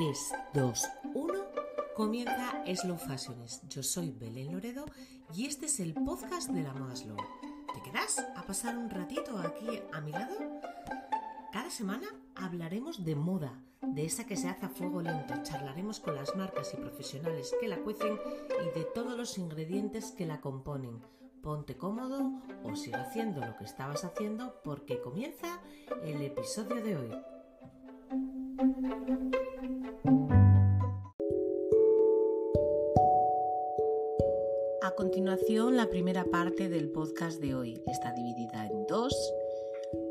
3, 2, 1, comienza Slow Fashions. Yo soy Belén Loredo y este es el podcast de la moda slow. ¿Te quedas a pasar un ratito aquí a mi lado? Cada semana hablaremos de moda, de esa que se hace a fuego lento. Charlaremos con las marcas y profesionales que la cuecen y de todos los ingredientes que la componen. Ponte cómodo o sigue haciendo lo que estabas haciendo porque comienza el episodio de hoy. A continuación, la primera parte del podcast de hoy está dividida en dos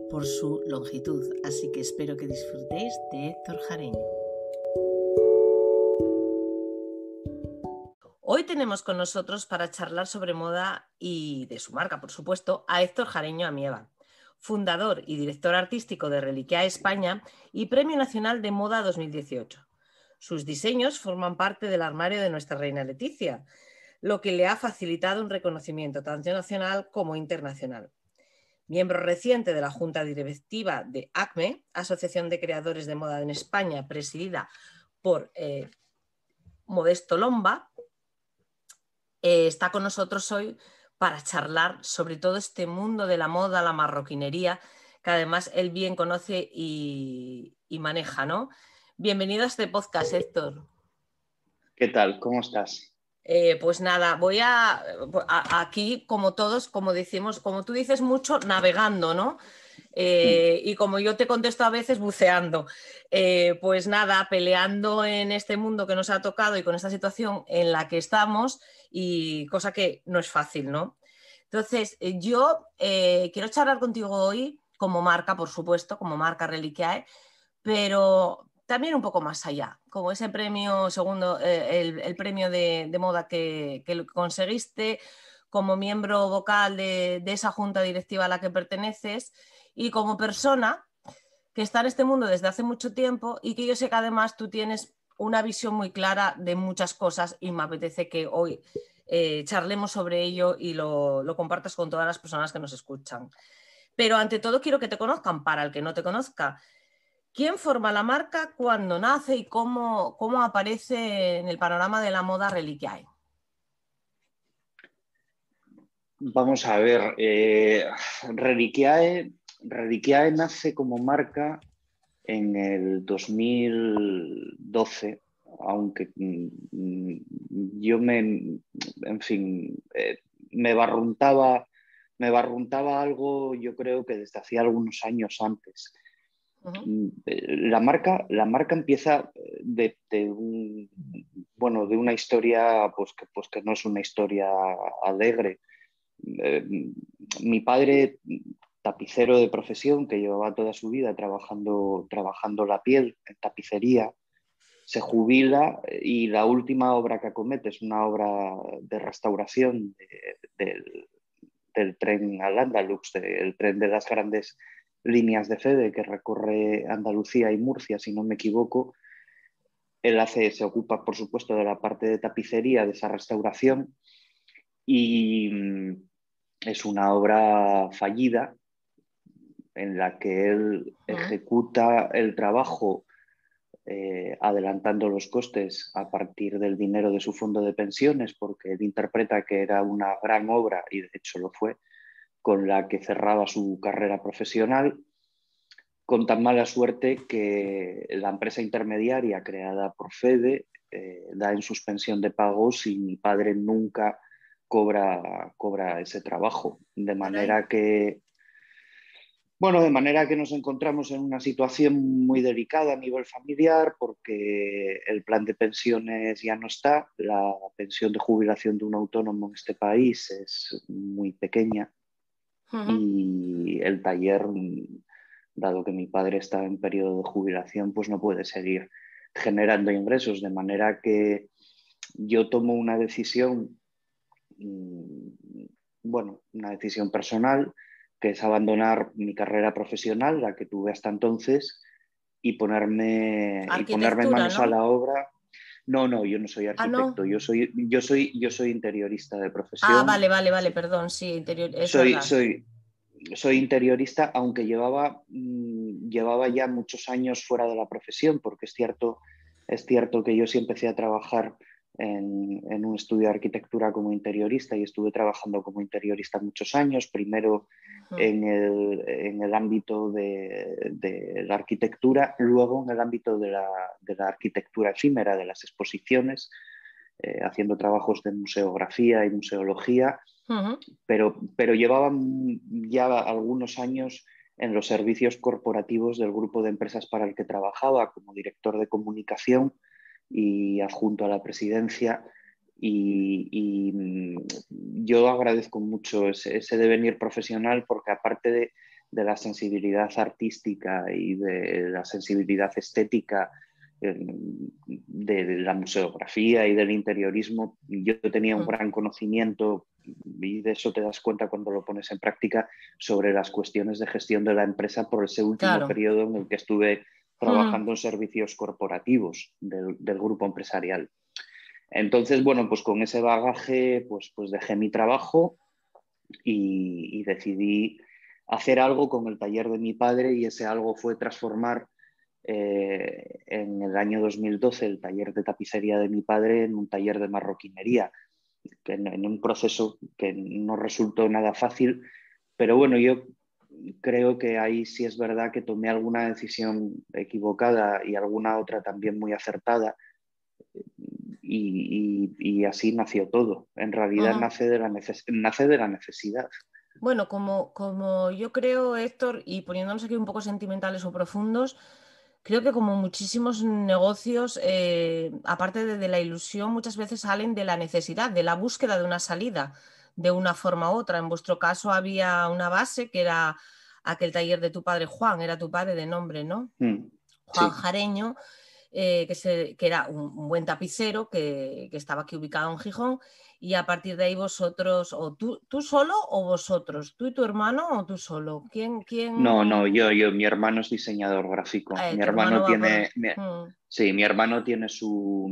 por su longitud, así que espero que disfrutéis de Héctor Jareño. Hoy tenemos con nosotros para charlar sobre moda y de su marca, por supuesto, a Héctor Jareño Amieva, fundador y director artístico de Reliquiae España y Premio Nacional de Moda 2018. Sus diseños forman parte del armario de nuestra reina Leticia, lo que le ha facilitado un reconocimiento tanto nacional como internacional. Miembro reciente de la Junta Directiva de ACME, Asociación de Creadores de Moda en España, presidida por Modesto Lomba, está con nosotros hoy para charlar sobre todo este mundo de la moda, la marroquinería, que además él bien conoce y maneja, ¿no? Bienvenido a este podcast, Héctor. ¿Qué tal? ¿Cómo estás? Pues nada, voy aquí, como todos, como decimos, como tú dices mucho, navegando, ¿no? Y como yo te contesto a veces, buceando. Pues nada, peleando en este mundo que nos ha tocado y con esta situación en la que estamos, y cosa que no es fácil, ¿no? Entonces, yo quiero charlar contigo hoy como marca, por supuesto, como marca Reliquiae, pero también un poco más allá, como ese premio segundo, el premio de moda que conseguiste como miembro vocal de esa junta directiva a la que perteneces y como persona que está en este mundo desde hace mucho tiempo y que yo sé que además tú tienes una visión muy clara de muchas cosas y me apetece que hoy charlemos sobre ello y lo compartas con todas las personas que nos escuchan. Pero ante todo quiero que te conozcan, para el que no te conozca. ¿Quién forma la marca, cuándo nace y cómo aparece en el panorama de la moda Reliquiae? Vamos a ver, Reliquiae nace como marca en el 2012, aunque yo en fin, me barruntaba algo, yo creo que desde hacía algunos años antes. La marca empieza de una historia pues que no es una historia alegre. Mi padre, tapicero de profesión, que llevaba toda su vida trabajando la piel en tapicería, se jubila y la última obra que acomete es una obra de restauración del tren al Andalux, el tren de las grandes líneas de Feve que recorre Andalucía y Murcia, si no me equivoco. Él se ocupa, por supuesto, de la parte de tapicería de esa restauración y es una obra fallida en la que él ejecuta el trabajo adelantando los costes a partir del dinero de su fondo de pensiones, porque él interpreta que era una gran obra, y de hecho lo fue, con la que cerraba su carrera profesional, con tan mala suerte que la empresa intermediaria creada por Fede da en suspensión de pagos y mi padre nunca cobra ese trabajo. De manera que nos encontramos en una situación muy delicada a nivel familiar porque el plan de pensiones ya no está, la pensión de jubilación de un autónomo en este país es muy pequeña y el taller, dado que mi padre está en periodo de jubilación, pues no puede seguir generando ingresos, de manera que yo tomo una decisión, una decisión personal, que es abandonar mi carrera profesional, la que tuve hasta entonces, y ponerme manos, ¿no?, a la obra. No, yo no soy arquitecto, ¿no? yo soy interiorista de profesión. Vale, perdón, sí, interior, es verdad. Soy interiorista, aunque llevaba ya muchos años fuera de la profesión, porque es cierto Es cierto que yo sí empecé a trabajar en un estudio de arquitectura como interiorista y estuve trabajando como interiorista muchos años, primero en el ámbito de la arquitectura, luego en el ámbito de la arquitectura efímera, de las exposiciones, haciendo trabajos de museografía y museología, pero llevaba ya algunos años en los servicios corporativos del grupo de empresas para el que trabajaba como director de comunicación y adjunto a la presidencia. Y yo agradezco mucho ese devenir profesional porque aparte de la sensibilidad artística y de la sensibilidad estética de la museografía y del interiorismo, yo tenía un gran conocimiento, y de eso te das cuenta cuando lo pones en práctica, sobre las cuestiones de gestión de la empresa por ese último periodo en el que estuve trabajando en servicios corporativos del grupo empresarial. Entonces, bueno, pues con ese bagaje pues dejé mi trabajo y decidí hacer algo con el taller de mi padre, y ese algo fue transformar en el año 2012 el taller de tapicería de mi padre en un taller de marroquinería, en un proceso que no resultó nada fácil, pero bueno, yo creo que ahí sí es verdad que tomé alguna decisión equivocada y alguna otra también muy acertada, y así nació todo. En realidad nace de la necesidad. Bueno, como yo creo, Héctor, y poniéndonos aquí un poco sentimentales o profundos, creo que como muchísimos negocios, aparte de la ilusión, muchas veces salen de la necesidad, de la búsqueda de una salida, de una forma u otra. En vuestro caso había una base que era aquel taller de tu padre Juan, era tu padre de nombre, ¿no? Juan Sí. Jareño, que era un buen tapicero que estaba aquí ubicado en Gijón, y a partir de ahí vosotros, o tú solo o vosotros, tú y tu hermano o tú solo. ¿Quién? No, mi hermano es diseñador gráfico. Mi Tu hermano hermano va por... tiene, sí, mi hermano tiene su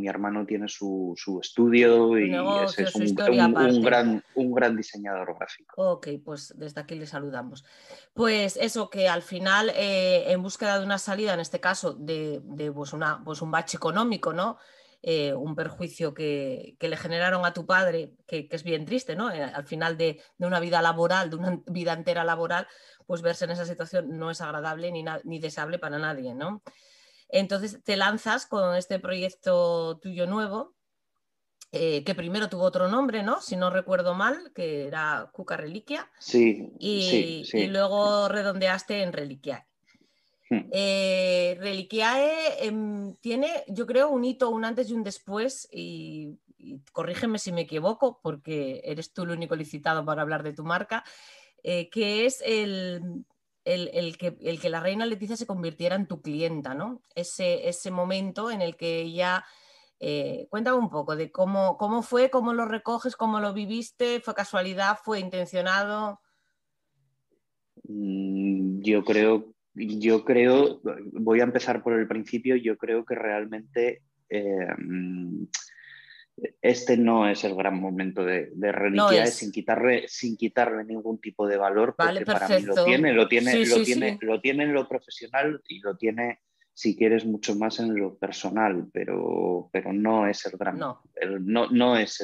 estudio su y ese negocio, es su historia aparte. un gran diseñador gráfico. Ok, pues desde aquí le saludamos. Pues eso, que al final, en búsqueda de una salida, en este caso, de pues un bache económico, ¿no? Un perjuicio que le generaron a tu padre, que es bien triste, ¿no? Al final de una vida laboral, de una vida entera laboral, pues verse en esa situación no es agradable ni deseable para nadie, ¿no? Entonces te lanzas con este proyecto tuyo nuevo, que primero tuvo otro nombre, ¿no? Si no recuerdo mal, que era Cuca Reliquia, Sí, sí, y sí. luego redondeaste en Reliquiae. Reliquiae tiene, yo creo, un hito, un antes y un después, y corrígeme si me equivoco, porque eres tú el único licitado para hablar de tu marca, que es el que la reina Leticia se convirtiera en tu clienta, ¿no? Ese momento en el que ella... cuéntame un poco de cómo fue, cómo lo recoges, cómo lo viviste, fue casualidad, fue intencionado. Yo creo, voy a empezar por el principio, yo creo que realmente este no es el gran momento de No Reliquiae, es. sin quitarle ningún tipo de valor, Vale, porque para mí perfecto. Sí, sí, sí. lo tiene en lo profesional y lo tiene, si quieres, mucho más en lo personal, pero no es el gran, No. no es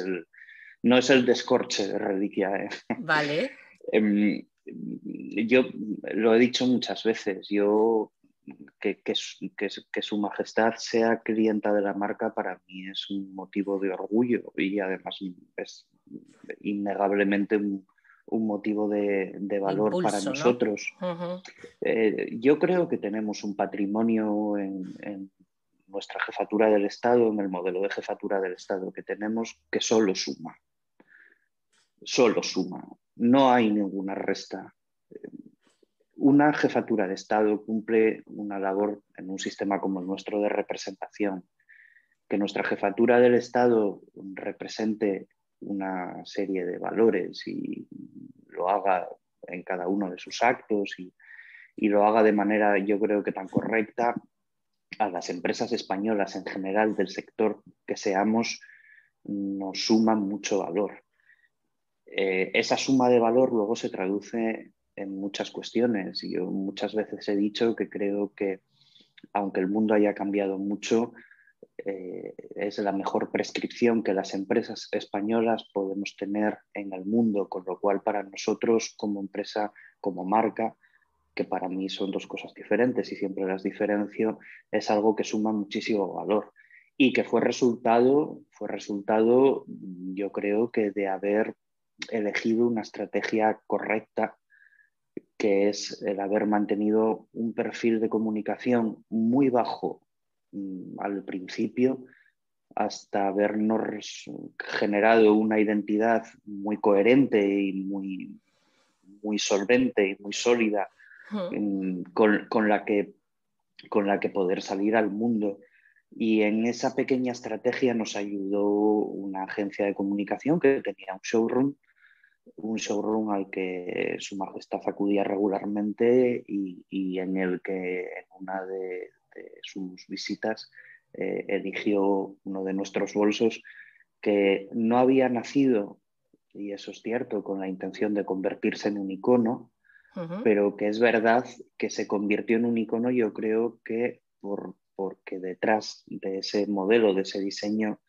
el descorche de Reliquiae. Vale. Yo lo he dicho muchas veces, que Su Majestad sea clienta de la marca para mí es un motivo de orgullo y además es innegablemente un motivo de De valor para impulso, ¿no? nosotros. Yo creo que tenemos un patrimonio en nuestra jefatura del Estado, en el modelo de jefatura del Estado que tenemos, que solo suma, no hay ninguna resta. Una jefatura de Estado cumple una labor en un sistema como el nuestro de representación. Que nuestra jefatura del Estado represente una serie de valores y lo haga en cada uno de sus actos y lo haga de manera, yo creo que tan correcta, a las empresas españolas en general del sector que seamos, nos suma mucho valor. Esa suma de valor luego se traduce en muchas cuestiones. Y yo muchas veces he dicho que creo que, aunque el mundo haya cambiado mucho, es la mejor prescripción que las empresas españolas podemos tener en el mundo, con lo cual para nosotros como empresa, como marca, que para mí son dos cosas diferentes y siempre las diferencio, es algo que suma muchísimo valor y que fue resultado, yo creo que de haber elegido una estrategia correcta, que es el haber mantenido un perfil de comunicación muy bajo al principio, hasta habernos generado una identidad muy coherente y muy solvente y muy sólida con la que poder salir al mundo. Y en esa pequeña estrategia nos ayudó una agencia de comunicación que tenía un showroom al que Su Majestad acudía regularmente y en el que en una de sus visitas eligió uno de nuestros bolsos, que no había nacido, y eso es cierto, con la intención de convertirse en un icono, pero que es verdad que se convirtió en un icono, yo creo que porque detrás de ese modelo, de ese diseño,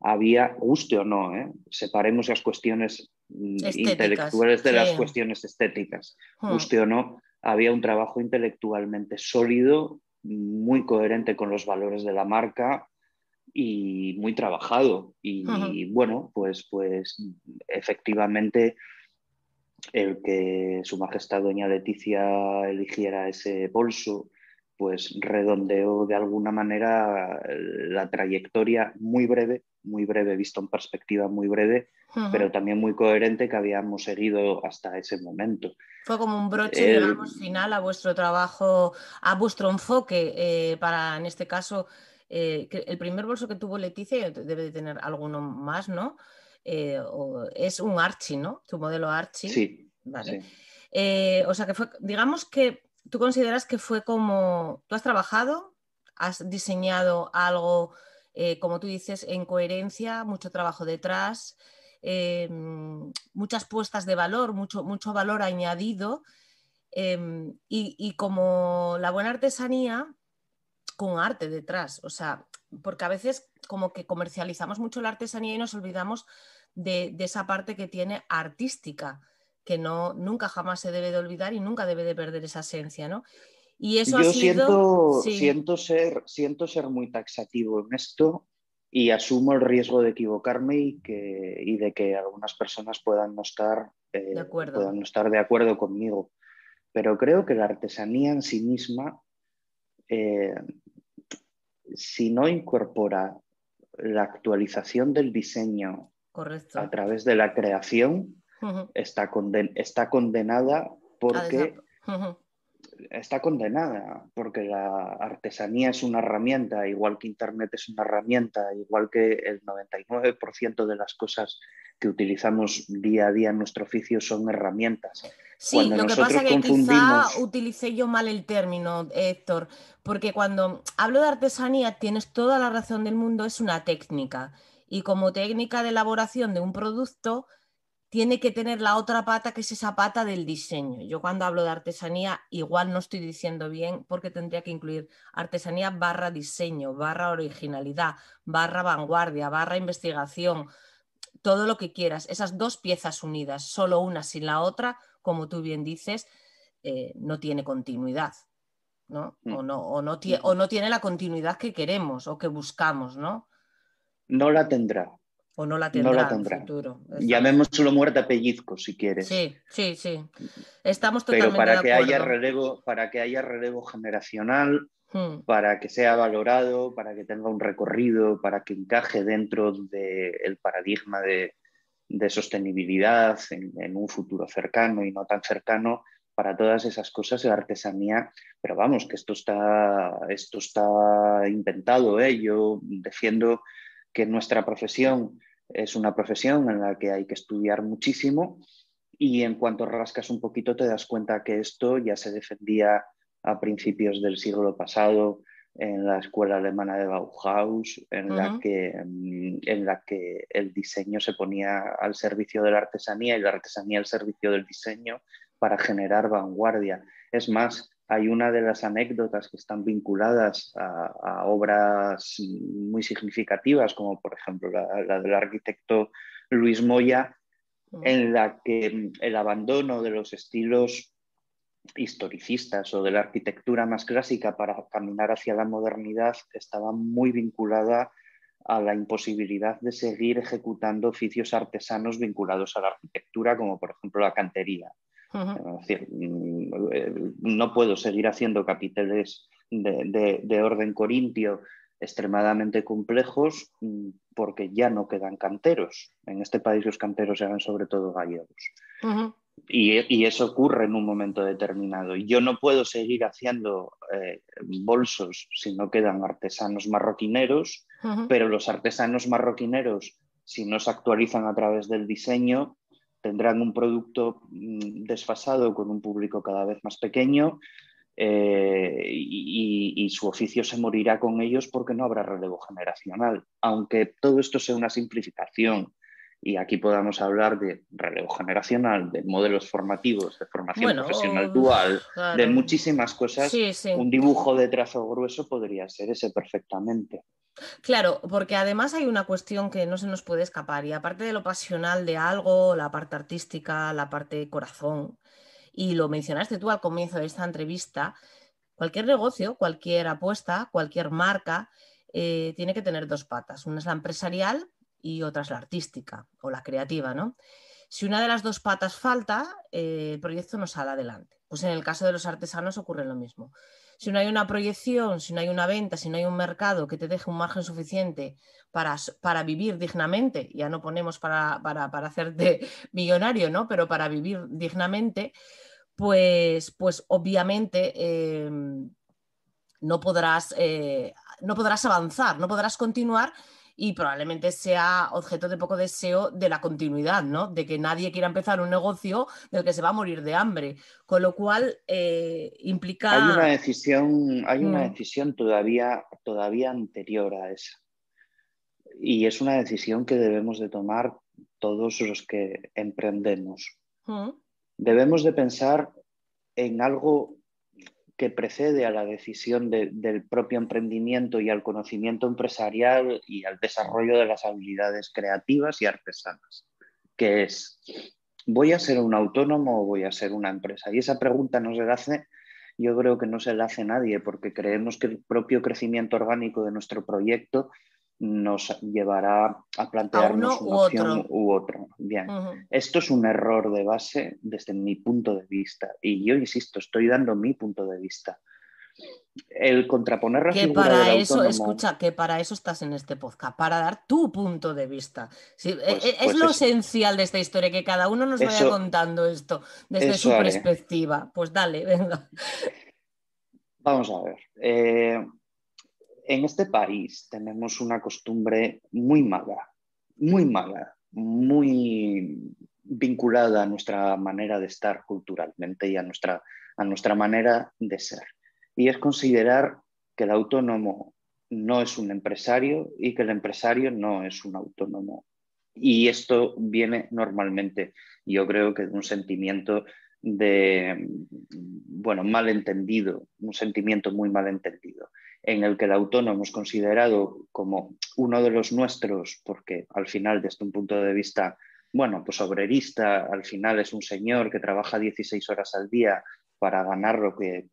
había, guste o no, separemos las cuestiones Estéticas, intelectuales de las sí. cuestiones estéticas, guste o no, había un trabajo intelectualmente sólido, muy coherente con los valores de la marca y muy trabajado. Y bueno, pues efectivamente el que Su Majestad Doña Leticia eligiera ese bolso, pues redondeó de alguna manera la trayectoria muy breve, visto en perspectiva muy breve, pero también muy coherente que habíamos seguido hasta ese momento. Fue como un broche, digamos, final a vuestro trabajo, a vuestro enfoque para, en este caso, que el primer bolso que tuvo Leticia, debe de tener alguno más, ¿no? Es un Archie, ¿no? Tu modelo Archie. Sí, Vale. sí. O sea, que fue, digamos que tú consideras que fue como, tú has trabajado, has diseñado algo, como tú dices, en coherencia, mucho trabajo detrás, muchas puestas de valor, mucho valor añadido, y como la buena artesanía con arte detrás, o sea, porque a veces como que comercializamos mucho la artesanía y nos olvidamos de esa parte que tiene artística, que no, nunca jamás se debe de olvidar y nunca debe de perder esa esencia, ¿no? Y eso ha Yo sido, sí, siento ser muy taxativo en esto y asumo el riesgo de equivocarme y de que algunas personas de acuerdo. puedan no estar de acuerdo conmigo. Pero creo que la artesanía en sí misma, eh, si no incorpora la actualización del diseño a Correcto. través de la creación, está condenada porque la artesanía es una herramienta, igual que Internet es una herramienta, igual que el 99% de las cosas que utilizamos día a día en nuestro oficio son herramientas. Sí, Cuando lo que pasa nosotros que quizá confundimos, utilicé yo mal el término, Héctor, porque cuando hablo de artesanía tienes toda la razón del mundo, es una técnica. Y como técnica de elaboración de un producto, tiene que tener la otra pata, que es esa pata del diseño. Yo cuando hablo de artesanía, igual no estoy diciendo bien, porque tendría que incluir artesanía barra diseño, barra originalidad, barra vanguardia, barra investigación, todo lo que quieras. Esas dos piezas unidas, solo una sin la otra, como tú bien dices, no tiene continuidad, ¿no? O no tiene la continuidad que queremos o que buscamos, ¿no? no la tendrá, O no la no la tendrá en el tendrá. futuro. Estamos de Llamémoslo acuerdo. muerte a pellizco si quieres. Sí, sí, sí. Estamos Pero totalmente de acuerdo. para que haya relevo generacional, Hmm. para que sea valorado, para que tenga un recorrido, para que encaje dentro del paradigma de sostenibilidad en un futuro cercano y no tan cercano, para todas esas cosas la artesanía, pero vamos, que esto está inventado, ¿eh? Yo defiendo que nuestra profesión es una profesión en la que hay que estudiar muchísimo y en cuanto rascas un poquito te das cuenta que esto ya se defendía a principios del siglo pasado en la escuela alemana de Bauhaus, en la que el diseño se ponía al servicio de la artesanía y la artesanía al servicio del diseño para generar vanguardia. Es más, hay una de las anécdotas que están vinculadas a obras muy significativas, como por ejemplo la del arquitecto Luis Moya, en la que el abandono de los estilos historicistas o de la arquitectura más clásica para caminar hacia la modernidad estaba muy vinculada a la imposibilidad de seguir ejecutando oficios artesanos vinculados a la arquitectura, como por ejemplo la cantería. Es decir, no puedo seguir haciendo capiteles de orden corintio extremadamente complejos porque ya no quedan canteros. En este país los canteros eran sobre todo gallegos. Y eso ocurre en un momento determinado. Y yo no puedo seguir haciendo bolsos si no quedan artesanos marroquineros, pero los artesanos marroquineros, si no se actualizan a través del diseño, tendrán un producto desfasado con un público cada vez más pequeño y su oficio se morirá con ellos porque no habrá relevo generacional. Aunque todo esto sea una simplificación y aquí podamos hablar de relevo generacional, de modelos formativos, de formación profesional dual, claro. de muchísimas cosas, Sí, sí. un dibujo de trazo grueso podría ser ese perfectamente. Claro, porque además hay una cuestión que no se nos puede escapar y aparte de lo pasional de algo, la parte artística, la parte corazón, y lo mencionaste tú al comienzo de esta entrevista, cualquier negocio, cualquier apuesta, cualquier marca tiene que tener dos patas. Una es la empresarial y otra es la artística o la creativa, ¿no? Si una de las dos patas falta, el proyecto no sale adelante. Pues en el caso de los artesanos ocurre lo mismo. Si no hay una proyección, si no hay una venta, si no hay un mercado que te deje un margen suficiente para vivir dignamente, ya no ponemos para hacerte millonario, ¿no? Pero para vivir dignamente, pues obviamente no podrás avanzar, no podrás continuar y probablemente sea objeto de poco deseo de la continuidad, ¿no? De que nadie quiera empezar un negocio del que se va a morir de hambre, con lo cual implica... Hay una decisión todavía anterior a esa y es una decisión que debemos de tomar todos los que emprendemos. Debemos de pensar en algo que precede a la decisión del propio emprendimiento y al conocimiento empresarial y al desarrollo de las habilidades creativas y artesanas, que es, ¿voy a ser un autónomo o voy a ser una empresa? Y esa pregunta no se la hace, yo creo que no se la hace nadie, porque creemos que el propio crecimiento orgánico de nuestro proyecto nos llevará a plantearnos una opción u otra. Bien, esto es un error de base desde mi punto de vista y yo insisto, estoy dando mi punto de vista. El contraponer la figura del autónomo... Escucha, que para eso estás en este podcast, para dar tu punto de vista. Sí, es lo esencial de esta historia, que cada uno nos vaya contando esto desde su perspectiva. Pues dale, venga. Vamos a ver. En este país tenemos una costumbre muy mala, muy vinculada a nuestra manera de estar culturalmente y a nuestra manera de ser. Y es considerar que el autónomo no es un empresario y que el empresario no es un autónomo. Y esto viene normalmente, yo creo que de un sentimiento malentendido, un sentimiento muy malentendido, en el que el autónomo es considerado como uno de los nuestros, porque al final, desde un punto de vista, pues obrerista, al final es un señor que trabaja 16 horas al día para ganar lo que,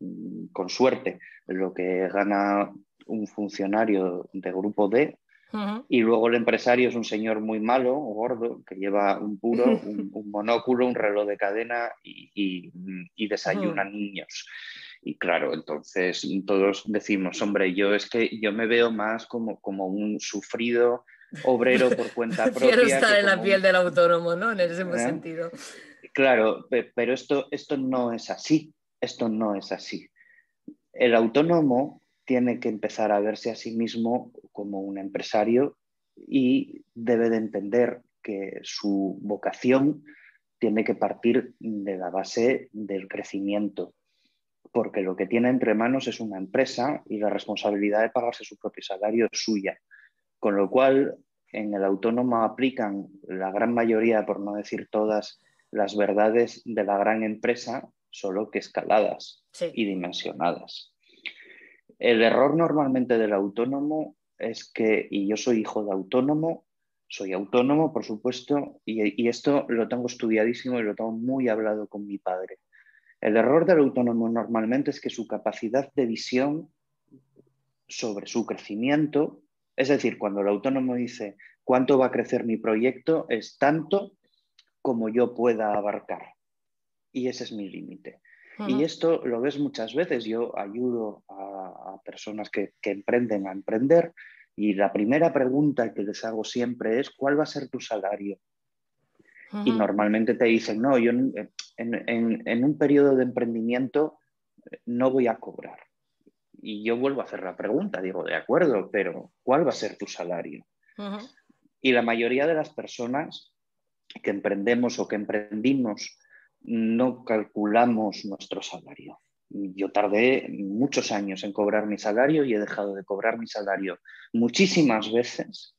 con suerte, lo que gana un funcionario de grupo D. Y luego el empresario es un señor muy malo, gordo, que lleva un puro, un monóculo, un reloj de cadena y desayuna niños. Y claro, entonces todos decimos, hombre, yo me veo más como un sufrido obrero por cuenta propia. Prefiero estar en la piel del autónomo, ¿no? En ese sentido. Claro, pero esto no es así. Esto no es así. El autónomo tiene que empezar a verse a sí mismo como un empresario y debe de entender que su vocación tiene que partir de la base del crecimiento, porque lo que tiene entre manos es una empresa y la responsabilidad de pagarse su propio salario es suya. Con lo cual, en el autónomo aplican la gran mayoría, por no decir todas, las verdades de la gran empresa, solo que escaladas. Sí. y dimensionadas. El error normalmente del autónomo es que, y yo soy hijo de autónomo, soy autónomo, por supuesto, y esto lo tengo estudiadísimo y lo tengo muy hablado con mi padre. El error del autónomo normalmente es que su capacidad de visión sobre su crecimiento, es decir, cuando el autónomo dice cuánto va a crecer mi proyecto, es tanto como yo pueda abarcar. Y ese es mi límite. Y esto lo ves muchas veces. Yo ayudo a personas que emprenden a emprender y la primera pregunta que les hago siempre es ¿cuál va a ser tu salario? Y normalmente te dicen, no, yo en un periodo de emprendimiento no voy a cobrar. Y yo vuelvo a hacer la pregunta, digo, de acuerdo, pero ¿cuál va a ser tu salario? Y la mayoría de las personas que emprendemos o que emprendimos no calculamos nuestro salario. Yo tardé muchos años en cobrar mi salario y he dejado de cobrar mi salario muchísimas veces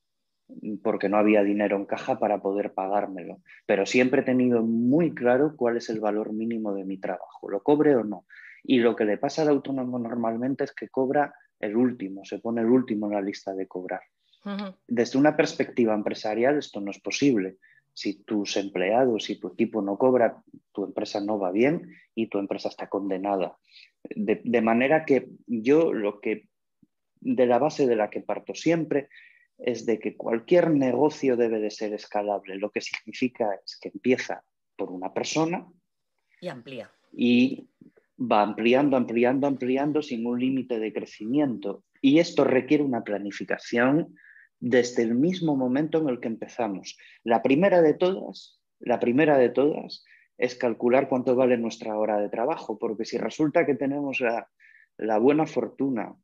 porque no había dinero en caja para poder pagármelo. Pero siempre he tenido muy claro cuál es el valor mínimo de mi trabajo, lo cobre o no. Y lo que le pasa al autónomo normalmente es que cobra el último, se pone el último en la lista de cobrar. Desde una perspectiva empresarial esto no es posible. Si tus empleados, si tu equipo no cobra, tu empresa no va bien y tu empresa está condenada. De manera que yo de la base de la que parto siempre es de que cualquier negocio debe de ser escalable. Lo que significa es que empieza por una persona y amplía. Y va ampliando sin un límite de crecimiento. Y esto requiere una planificación desde el mismo momento en el que empezamos. La primera de todas es calcular cuánto vale nuestra hora de trabajo, porque si resulta que tenemos la buena fortuna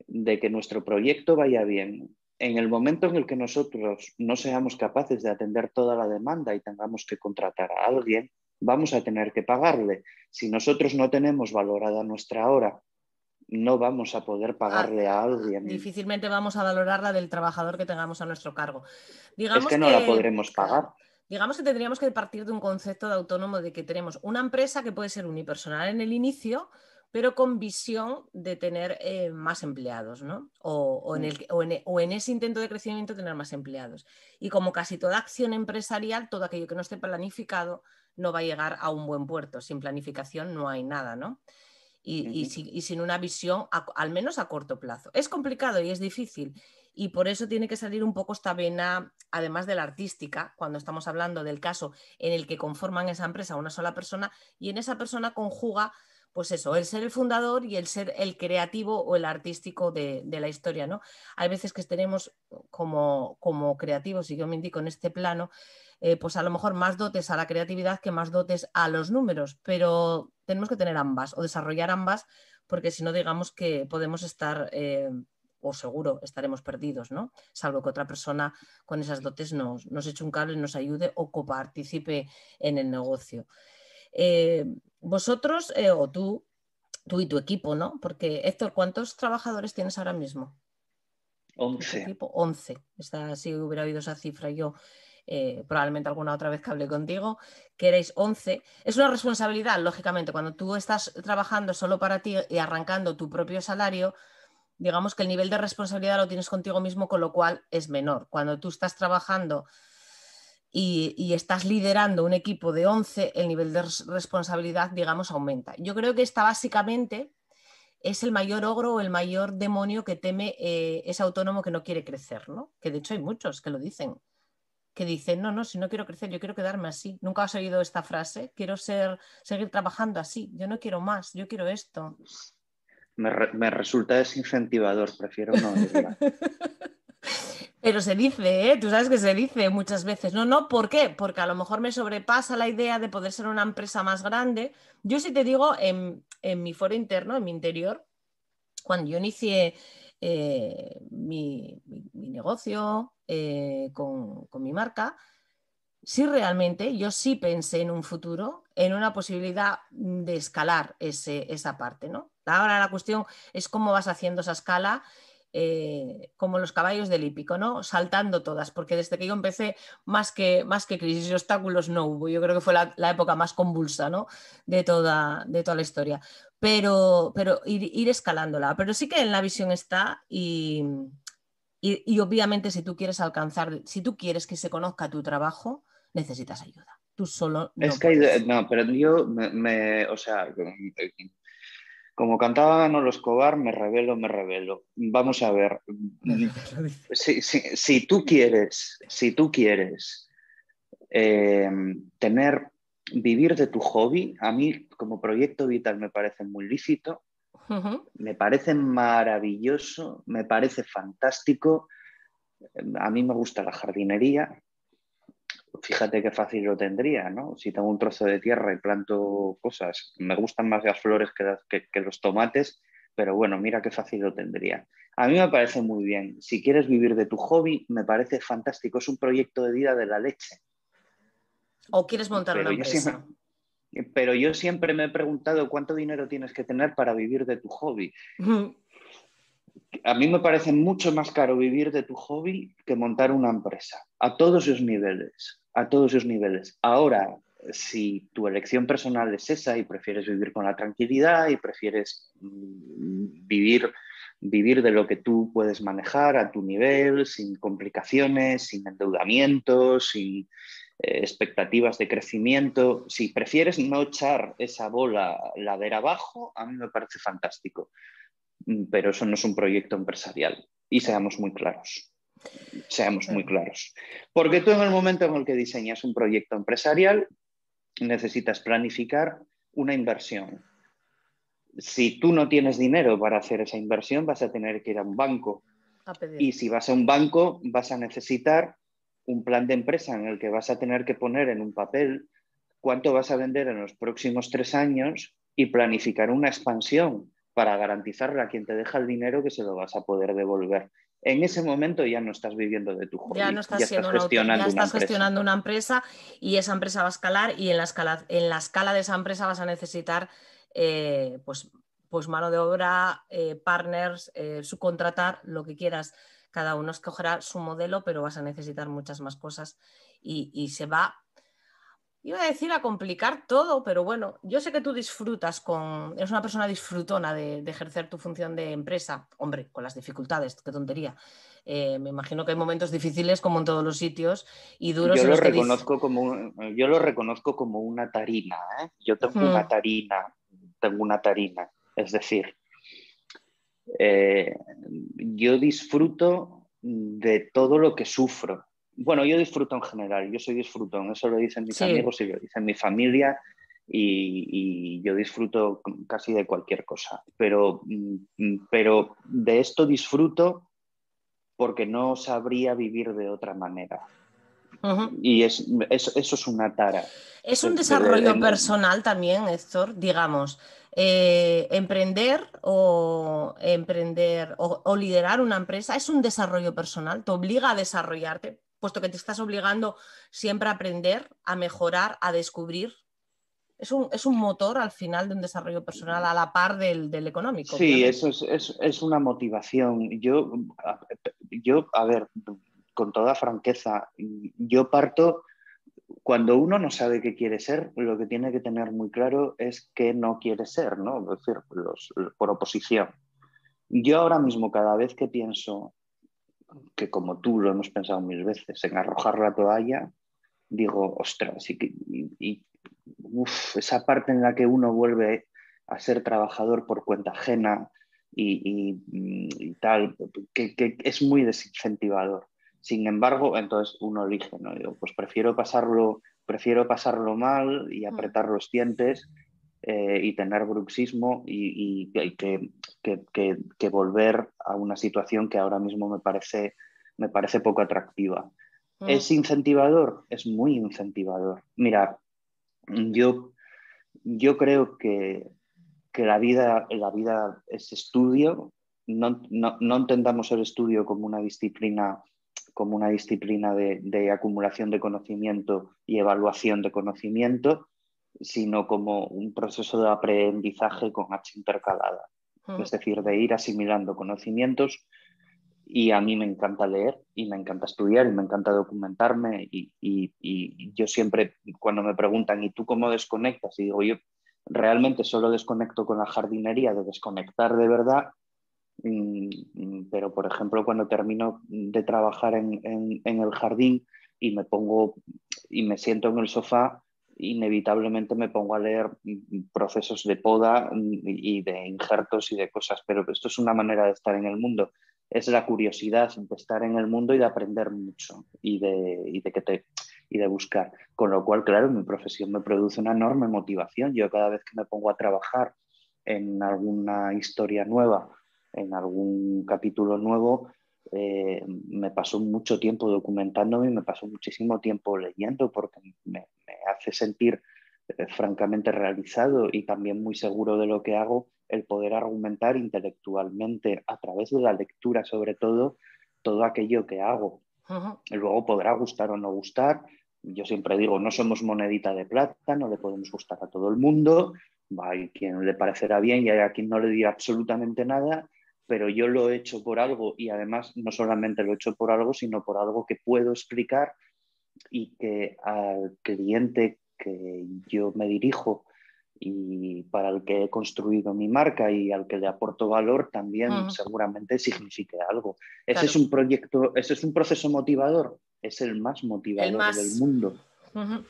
de que nuestro proyecto vaya bien, en el momento en el que nosotros no seamos capaces de atender toda la demanda y tengamos que contratar a alguien, vamos a tener que pagarle. Si nosotros no tenemos valorada nuestra hora, no vamos a poder pagarle a alguien. Difícilmente vamos a valorar la del trabajador que tengamos a nuestro cargo. Es que no la podremos pagar. Digamos que tendríamos que partir de un concepto de autónomo de que tenemos una empresa que puede ser unipersonal en el inicio, pero con visión de tener más empleados, ¿no? O en ese intento de crecimiento tener más empleados. Y como casi toda acción empresarial, todo aquello que no esté planificado no va a llegar a un buen puerto. Sin planificación no hay nada, ¿no? Y sin una visión, al menos a corto plazo. Es complicado y es difícil. Y por eso tiene que salir un poco esta vena, además de la artística, cuando estamos hablando del caso en el que conforman esa empresa una sola persona y en esa persona conjuga, pues eso, el ser el fundador y el ser el creativo o el artístico de la historia, ¿no? Hay veces que tenemos como creativos, y yo me indico en este plano, pues a lo mejor más dotes a la creatividad que más dotes a los números, pero tenemos que tener ambas o desarrollar ambas, porque si no, digamos que podemos estar, o seguro estaremos perdidos, ¿no? Salvo que otra persona con esas dotes nos eche un cable, nos ayude o coparticipe en el negocio. Vosotros, o tú y tu equipo, ¿no? Porque, Héctor, ¿cuántos trabajadores tienes ahora mismo? 11. 11. Si hubiera oído esa cifra yo, probablemente alguna otra vez que hablé contigo, que erais 11. Es una responsabilidad, lógicamente, cuando tú estás trabajando solo para ti y arrancando tu propio salario, digamos que el nivel de responsabilidad lo tienes contigo mismo, con lo cual es menor. Cuando tú estás trabajando y estás liderando un equipo de 11, el nivel de responsabilidad, digamos, aumenta. Yo creo que esta básicamente es el mayor ogro o el mayor demonio que teme ese autónomo que no quiere crecer, ¿no? Que de hecho hay muchos que lo dicen, que dicen, no, si no quiero crecer, yo quiero quedarme así. ¿Nunca has oído esta frase? Quiero seguir trabajando así, yo no quiero más, yo quiero esto. Me resulta desincentivador, prefiero no oírla. Pero se dice, tú sabes que se dice muchas veces. No, ¿por qué? Porque a lo mejor me sobrepasa la idea de poder ser una empresa más grande. Yo sí te digo, en mi foro interno, en mi interior, cuando yo inicié mi negocio con mi marca, sí realmente yo sí pensé en un futuro, en una posibilidad de escalar esa parte, ¿no? Ahora la cuestión es cómo vas haciendo esa escala. como los caballos del hípico, ¿no? Saltando todas, porque desde que yo empecé, más que crisis y obstáculos no hubo. Yo creo que fue la época más convulsa, ¿no? De toda la historia. Pero ir escalándola. Pero sí que en la visión está y obviamente si tú quieres alcanzar, si tú quieres que se conozca tu trabajo, necesitas ayuda. Tú solo no Es que puedes. no, pero yo o sea, como cantaba Manolo Escobar, me revelo, me revelo. Vamos a ver, Lo dice. si tú quieres tener, vivir de tu hobby, a mí como proyecto vital me parece muy lícito, me parece maravilloso, me parece fantástico. A mí me gusta la jardinería. Fíjate qué fácil lo tendría, ¿no? Si tengo un trozo de tierra y planto cosas, me gustan más las flores que los tomates, pero bueno, mira qué fácil lo tendría. A mí me parece muy bien. Si quieres vivir de tu hobby, me parece fantástico. Es un proyecto de vida de la leche. O quieres montar una Pero yo empresa. siempre, pero yo siempre me he preguntado cuánto dinero tienes que tener para vivir de tu hobby. A mí me parece mucho más caro vivir de tu hobby que montar una empresa, a todos sus niveles, a todos sus niveles. Ahora, si tu elección personal es esa y prefieres vivir con la tranquilidad y prefieres vivir de lo que tú puedes manejar a tu nivel, sin complicaciones, sin endeudamientos, sin expectativas de crecimiento, si prefieres no echar esa bola ladera abajo, a mí me parece fantástico, pero eso no es un proyecto empresarial. Y seamos muy claros, seamos muy claros. Porque tú en el momento en el que diseñas un proyecto empresarial, necesitas planificar una inversión. Si tú no tienes dinero para hacer esa inversión, vas a tener que ir a un banco. A pedir. Y si vas a un banco, vas a necesitar un plan de empresa en el que vas a tener que poner en un papel cuánto vas a vender en los próximos 3 años y planificar una expansión para garantizarle a quien te deja el dinero que se lo vas a poder devolver. En ese momento ya no estás viviendo de tu Ya no hobby, estás ya estás siendo ya gestionando una estás empresa. gestionando una empresa y esa empresa va a escalar y en la escala de esa empresa vas a necesitar pues mano de obra, partners, subcontratar, lo que quieras. Cada uno escogerá su modelo, pero vas a necesitar muchas más cosas y se va, iba a decir, a complicar todo, pero bueno, yo sé que tú disfrutas eres una persona disfrutona de ejercer tu función de empresa, hombre, con las dificultades, qué tontería. Me imagino que hay momentos difíciles como en todos los sitios y duros en los que dices... Yo lo reconozco como una tarina, ¿eh? Yo tengo una tarina. Es decir, eh, yo disfruto de todo lo que sufro. Bueno, yo disfruto en general, yo soy disfrutón, eso lo dicen mis Sí, amigos y lo dicen mi familia y yo disfruto casi de cualquier cosa, pero de esto disfruto porque no sabría vivir de otra manera. uh-huh. Y eso es una tara. Es un desarrollo personal también, Héctor, digamos. Emprender o liderar una empresa es un desarrollo personal, te obliga a desarrollarte, puesto que te estás obligando siempre a aprender, a mejorar, a descubrir. Es un motor al final de un desarrollo personal a la par del económico, Sí, obviamente. eso es una motivación. Yo, a ver, con toda franqueza, yo parto, cuando uno no sabe qué quiere ser, lo que tiene que tener muy claro es qué no quiere ser, ¿no? Es decir, por oposición. Yo ahora mismo, cada vez que pienso, que como tú lo hemos pensado mil veces, en arrojar la toalla, digo, ostras, esa parte en la que uno vuelve a ser trabajador por cuenta ajena y tal, que es muy desincentivador. Sin embargo, entonces uno elige, ¿no? Digo, pues prefiero pasarlo mal y apretar los dientes y tener bruxismo que volver a una situación que ahora mismo me parece poco atractiva. ¿Es incentivador? Es muy incentivador. Mira, yo, yo creo que la vida es estudio. No entendamos el estudio como una disciplina de acumulación de conocimiento y evaluación de conocimiento, sino como un proceso de aprendizaje con H intercalada. Es decir, de ir asimilando conocimientos Y a mí me encanta leer y me encanta estudiar y me encanta documentarme y yo siempre cuando me preguntan ¿y tú cómo desconectas? Y digo yo realmente solo desconecto con la jardinería, de desconectar de verdad, pero por ejemplo cuando termino de trabajar en el jardín y me pongo y me siento en el sofá, inevitablemente me pongo a leer procesos de poda y de injertos y de cosas, pero esto es una manera de estar en el mundo, es la curiosidad de estar en el mundo y de aprender mucho y de buscar. Con lo cual, claro, mi profesión me produce una enorme motivación. Yo cada vez que me pongo a trabajar en alguna historia nueva, en algún capítulo nuevo, me paso mucho tiempo documentándome y me paso muchísimo tiempo leyendo porque me hace sentir francamente realizado y también muy seguro de lo que hago el poder argumentar intelectualmente a través de la lectura, sobre todo aquello que hago. Ujú. Y luego podrá gustar o no gustar. Yo siempre digo, no somos monedita de plata, no le podemos gustar a todo el mundo. Hay quien le parecerá bien y hay a quien no le dirá absolutamente nada, pero yo lo he hecho por algo y además no solamente lo he hecho por algo, sino por algo que puedo explicar y que al cliente que yo me dirijo y para el que he construido mi marca y al que le aporto valor también Ujú. seguramente signifique algo. Ese es Claro, un proyecto, ese es un proceso motivador, es el más el motivador del más... mundo. Ujú.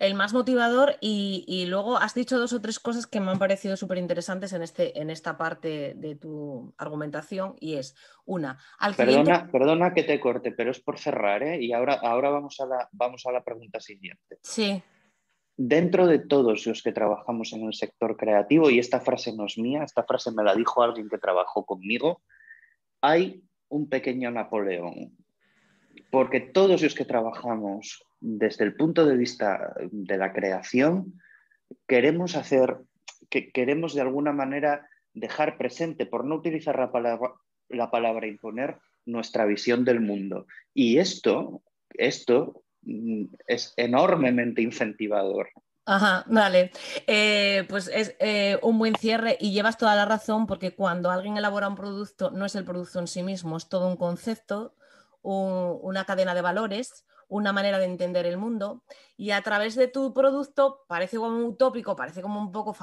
El más motivador y luego has dicho dos o tres cosas que me han parecido súper interesantes en esta parte de tu argumentación y es una, al cliente, Perdona que te corte, pero es por cerrar, ¿eh? Y ahora vamos a la pregunta siguiente. sí, Dentro de todos los que trabajamos en el sector creativo, y esta frase no es mía, esta frase me la dijo alguien que trabajó conmigo, hay un pequeño Napoleón, porque todos los que trabajamos desde el punto de vista de la creación, queremos queremos de alguna manera dejar presente, por no utilizar la palabra imponer, nuestra visión del mundo. Y esto es enormemente incentivador. ajá, vale. Pues es un buen cierre y llevas toda la razón porque cuando alguien elabora un producto no es el producto en sí mismo, es todo un concepto, una cadena de valores, una manera de entender el mundo y a través de tu producto parece como un utópico, parece como un poco,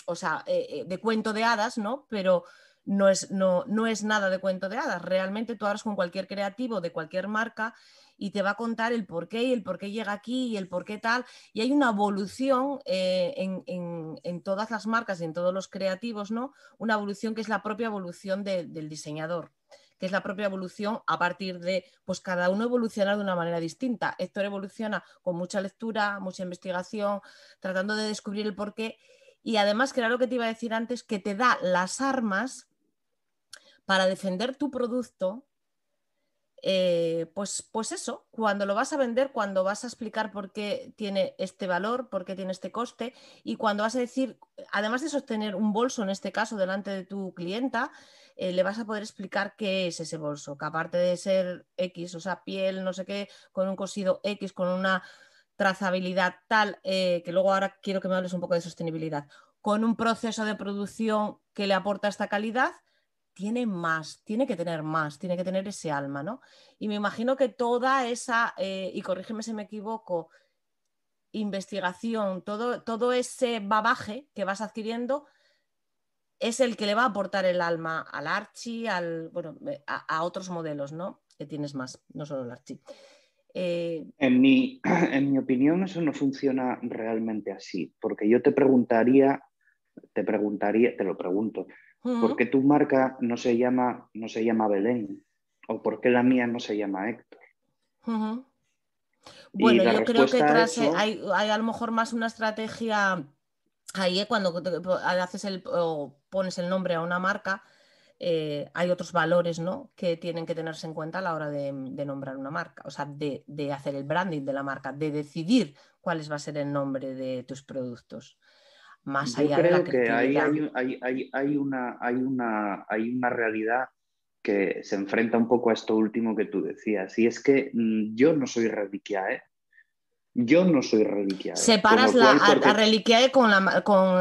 o sea, de cuento de hadas, ¿no? Pero no es nada de cuento de hadas. Realmente tú hablas con cualquier creativo de cualquier marca y te va a contar el por qué y el por qué llega aquí y el por qué tal. Y hay una evolución en todas las marcas y en todos los creativos, ¿no? Una evolución que es la propia evolución del diseñador, que es la propia evolución a partir de, pues cada uno evoluciona de una manera distinta. Héctor evoluciona con mucha lectura, mucha investigación, tratando de descubrir el porqué. Y además, que era lo que te iba a decir antes, que te da las armas para defender tu producto pues eso, cuando lo vas a vender, cuando vas a explicar por qué tiene este valor, por qué tiene este coste y cuando vas a decir, además de sostener un bolso, en este caso, delante de tu clienta, le vas a poder explicar qué es ese bolso, que aparte de ser X, o sea, piel, no sé qué, con un cosido X, con una trazabilidad tal, que luego ahora quiero que me hables un poco de sostenibilidad, con un proceso de producción que le aporta esta calidad, tiene más, tiene que tener más, tiene que tener ese alma, ¿no? Y me imagino que toda esa, y corrígeme si me equivoco, investigación, todo ese bagaje que vas adquiriendo es el que le va a aportar el alma al Archie, bueno, a otros modelos, ¿no? Que tienes más, no solo el Archie. En mi opinión, eso no funciona realmente así, porque yo te lo pregunto, ¿por qué tu marca no se llama Belén? ¿O por qué la mía no se llama Héctor? Y Bueno, la yo creo que respuesta a tras eso, hay a lo mejor más una estrategia ahí, cuando haces o pones el nombre a una marca, hay otros valores, ¿no? Que tienen que tenerse en cuenta a la hora de nombrar una marca, o sea, de hacer el branding de la marca, de decidir cuál va a ser el nombre de tus productos, más yo allá de la creo que creatividad. hay una realidad que se enfrenta un poco a esto último que tú decías, y es que yo no soy reliquia, ¿eh? Yo no soy Reliquiae, con Separas lo cual, a Reliquiae con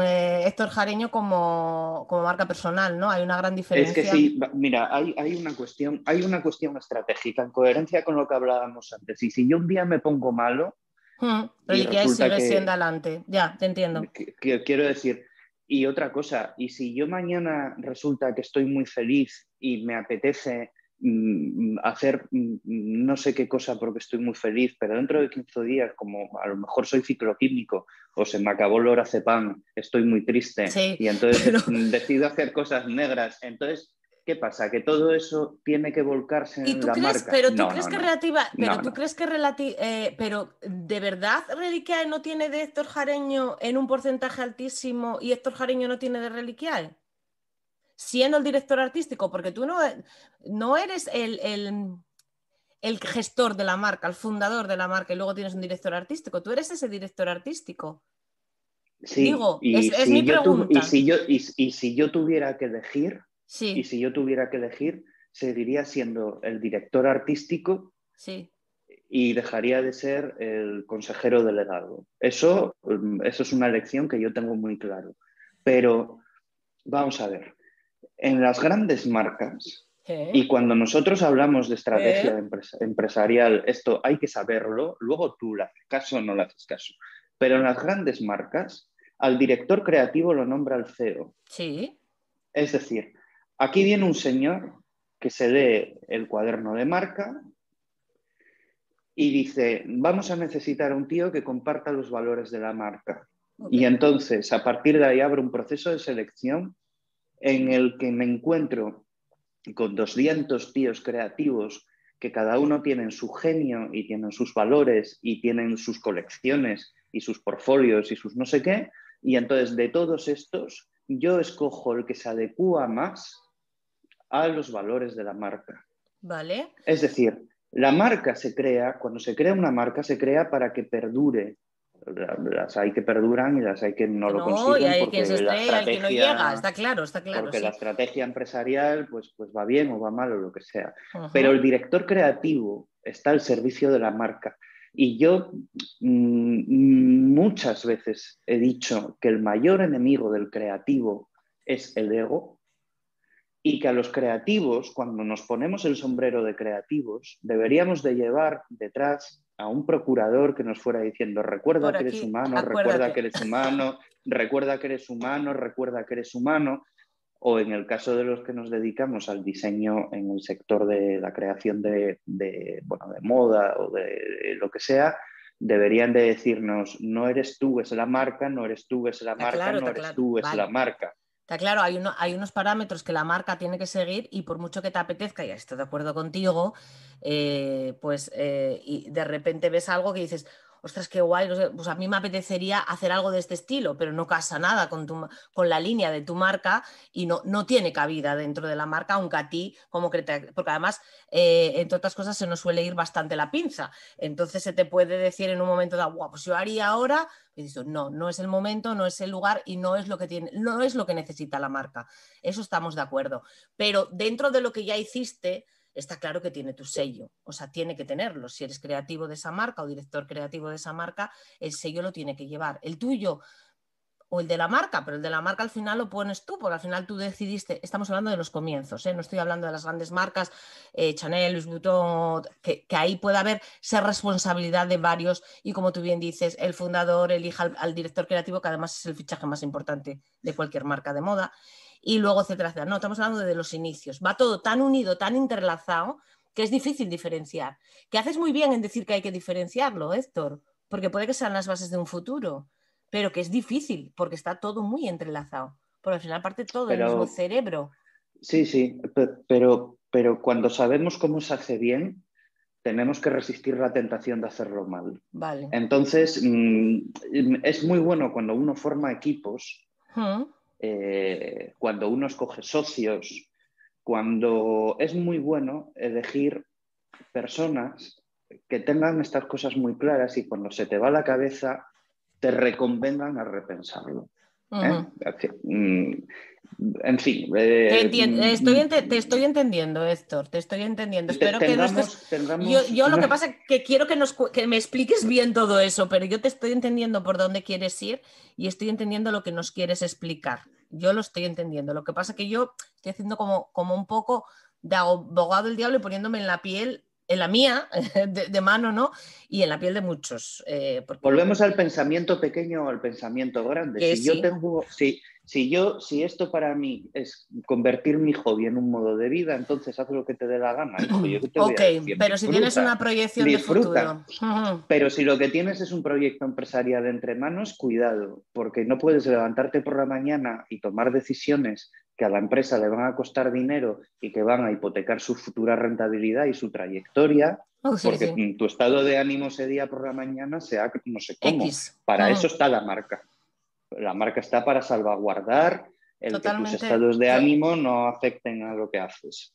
Héctor Jareño como marca personal, ¿no? Hay una gran es que diferencia. sí, mira, hay una cuestión estratégica en coherencia con lo que hablábamos antes. Y si yo un día me pongo malo y Reliquiae resulta sigue siendo que, adelante. Ya, te entiendo. quiero decir, y otra cosa, y si yo mañana resulta que estoy muy feliz y me apetece hacer no sé qué cosa porque estoy muy feliz, pero dentro de 15 días, como a lo mejor soy cicloquímico o se me acabó el lorazepam, estoy muy triste Sí, y entonces pero decido hacer cosas negras, entonces, ¿qué pasa? ¿Que todo eso tiene que volcarse ¿y en tú la crees, marca? pero tú No, crees no, que no, relativa, pero no, tú no. crees que pero de verdad Reliquiae no tiene de Héctor Jareño en un porcentaje altísimo y Héctor Jareño no tiene de Reliquiae? Siendo el director artístico, porque tú no eres el gestor de la marca, el fundador de la marca y luego tienes un director artístico, tú eres ese director artístico. Sí, Digo, es mi pregunta. y si yo tuviera que elegir, y Sí, si yo tuviera que elegir, seguiría siendo el director artístico sí. y dejaría de ser el consejero delegado. Eso es una elección que yo tengo muy claro. Pero vamos a ver, en las grandes marcas, ¿Eh? y cuando nosotros hablamos de ¿Eh? estrategia empresarial, esto hay que saberlo, luego tú le haces caso o no le haces caso. Pero en las grandes marcas, al director creativo lo nombra el CEO. Sí, Es decir, aquí viene un señor que se lee el cuaderno de marca y dice, vamos a necesitar a un tío que comparta los valores de la marca. ok. Y entonces, a partir de ahí, abre un proceso de selección en el que me encuentro con 200 tíos creativos que cada uno tienen su genio y tienen sus valores y tienen sus colecciones y sus portfolios y sus no sé qué. Y entonces de todos estos, yo escojo el que se adecua más a los valores de la marca. Vale. Es decir, la marca se crea, cuando se crea una marca, se crea para que perdure. Las hay que perduran y las hay que no Que lo no, y consiguen hay quien se estrella y hay quien no llega, está claro, porque la sí. estrategia empresarial pues va bien o va mal o lo que sea. Pero Ujú. el director creativo está al servicio de la marca. Y yo muchas veces he dicho que el mayor enemigo del creativo es el ego y que a los creativos, cuando nos ponemos el sombrero de creativos, deberíamos de llevar detrás a un procurador que nos fuera diciendo, recuerda Por que eres aquí, humano, recuerda que acuérdate. eres humano, recuerda que eres humano, recuerda que eres humano, o en el caso de los que nos dedicamos al diseño en el sector de la creación bueno, de moda o de lo que sea, deberían de decirnos, no eres tú, es la marca, no eres tú, es la marca, no Está eres claro. tú, es la Vale. marca. Está claro, hay unos parámetros que la marca tiene que seguir y por mucho que te apetezca, y estoy de acuerdo contigo, y de repente ves algo que dices, ostras, qué guay, no sé, pues a mí me apetecería hacer algo de este estilo, pero no casa nada con la línea de tu marca y no tiene cabida dentro de la marca, aunque a ti, porque además, entre otras cosas, se nos suele ir bastante la pinza. Entonces se te puede decir en un momento dado, guau, pues yo haría ahora. Y dices, no es el momento, no es el lugar y no es lo que necesita la marca. Eso estamos de acuerdo. Pero dentro de lo que ya hiciste, está claro que tiene tu sello. O sea, tiene que tenerlo. Si eres creativo de esa marca o director creativo de esa marca, el sello lo tiene que llevar. El tuyo o el de la marca, pero el de la marca al final lo pones tú, porque al final tú decidiste, estamos hablando de los comienzos, no estoy hablando de las grandes marcas, Chanel, Louis Vuitton, que ahí puede haber ser responsabilidad de varios y como tú bien dices, el fundador elija al director creativo, que además es el fichaje más importante de cualquier marca de moda, y luego etcétera, etcétera. No, estamos hablando de los inicios, va todo tan unido, tan interlazado, que es difícil diferenciar. Que haces muy bien en decir que hay que diferenciarlo, Héctor, porque puede que sean las bases de un futuro, pero que es difícil porque está todo muy entrelazado, porque al final parte todo del mismo Pero cerebro. sí, sí, pero cuando sabemos cómo se hace bien, tenemos que resistir la tentación de hacerlo mal. Vale. Entonces, es muy bueno cuando uno forma equipos, ¿Mm? cuando uno escoge socios, cuando es muy bueno elegir personas que tengan estas cosas muy claras y cuando se te va la cabeza, te reconvengan a repensarlo. ¿eh? Ujú. En fin, Te estoy entendiendo, Héctor, te estoy entendiendo. Espero que no estés... tengamos Yo lo una... que pasa es que quiero que me expliques bien todo eso, pero yo te estoy entendiendo por dónde quieres ir y estoy entendiendo lo que nos quieres explicar. Yo lo estoy entendiendo. Lo que pasa es que yo estoy haciendo como un poco de abogado del diablo y poniéndome en la piel, en la mía, de mano, ¿no? Y en la piel de muchos. Porque Volvemos al pensamiento pequeño o al pensamiento grande. que sí. Si esto para mí es convertir mi hobby en un modo de vida, entonces haz lo que te dé la gana, hijo. Yo qué te voy Ok, a decir, pero si tienes disfruta, una proyección de disfruta. futuro. Ujú. Pero si lo que tienes es un proyecto empresarial entre manos, cuidado, porque no puedes levantarte por la mañana y tomar decisiones que a la empresa le van a costar dinero y que van a hipotecar su futura rentabilidad y su trayectoria, Oh, sí, porque sí. tu estado de ánimo ese día por la mañana sea no sé cómo. X. Para eso Ujú. está la marca. La marca está para salvaguardar el que tus Totalmente. estados de ánimo no afecten a lo que haces.